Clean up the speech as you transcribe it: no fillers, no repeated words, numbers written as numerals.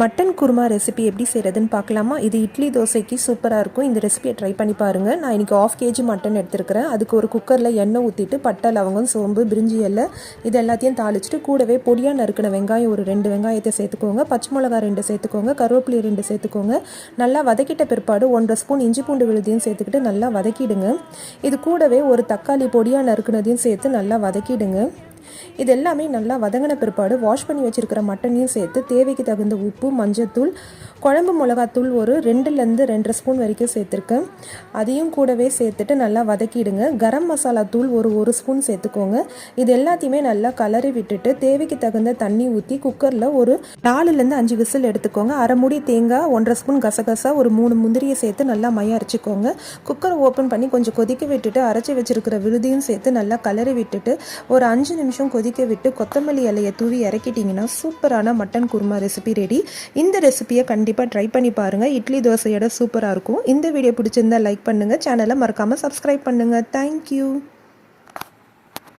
Mutton kurma recipe எப்படி செய்கிறதுன்னு பார்க்கலாமா? இது இட்லி தோசைக்கு சூப்பராக இருக்கும். இந்த ரெசிபியை ட்ரை பண்ணி பாருங்கள். நான் இன்றைக்கி 1/2 kg மட்டன் எடுத்துருக்கிறேன். அதுக்கு ஒரு குக்கரில் எண்ணெய் ஊற்றிட்டு பட்டை, லவங்கம், சோம்பு, பிரிஞ்சி இலை இது எல்லாத்தையும் தாளிச்சிட்டு கூடவே பொடியாக நறுக்கின வெங்காயம் ஒரு 2 வெங்காயத்தை சேர்த்துக்கோங்க. பச்சை மிளகா 2 சேர்த்துக்கோங்க. கருவேப்பிலை 2 சேர்த்துக்கோங்க. நல்லா வதக்கிட்ட பிற்பாடு 1/2 ஸ்பூன் இஞ்சி பூண்டு விழுதையும் சேர்த்துக்கிட்டு நல்லா வதக்கிடுங்க. இது கூடவே ஒரு தக்காளி பொடியாக நறுக்கினதையும் சேர்த்து நல்லா வதக்கிடுங்க. இது எல்லாமே நல்லா வதங்கின பிற்பாடு வாஷ் பண்ணி வச்சுருக்கிற மட்டனையும் சேர்த்து தேவைக்கு தகுந்த உப்பு, மஞ்சத்தூள், குழம்பு மிளகாத்தூள் ஒரு 2லேருந்து 2.5 ஸ்பூன் வரைக்கும் சேர்த்துருக்கேன். அதையும் கூடவே சேர்த்துட்டு நல்லா வதக்கிடுங்க. கரம் மசாலா தூள் ஒரு ஸ்பூன் சேர்த்துக்கோங்க. இது எல்லாத்தையுமே நல்லா கலரி விட்டுட்டு தேவைக்கு தகுந்த தண்ணி ஊற்றி குக்கரில் ஒரு 4லேருந்து 5 விசில் எடுத்துக்கோங்க. அரை மூடி தேங்காய், 1.5 ஸ்பூன் கசகசா, ஒரு 3 முந்திரியை சேர்த்து நல்லா மைய அரைச்சிக்கோங்க. குக்கரை ஓப்பன் பண்ணி கொஞ்சம் கொதிக்க விட்டுட்டு அரைச்சி வச்சுருக்கிற விழுதியும் சேர்த்து நல்லா கலரி விட்டுட்டு ஒரு 5 நிமிஷம் கொதிக்க விட்டு கொத்தமல்லி இலையை தூவி இறக்கிட்டிங்கன்னா சூப்பரான மட்டன் குருமா ரெசிபி ரெடி. இந்த ரெசிபியை கண்டிப்பாக ட்ரை பண்ணி பாருங்கள். இட்லி தோசையோட சூப்பராக இருக்கும். இந்த வீடியோ பிடிச்சிருந்தா லைக் பண்ணுங்கள். சேனலை மறக்காமல் சப்ஸ்கிரைப் பண்ணுங்கள். தேங்க்யூ.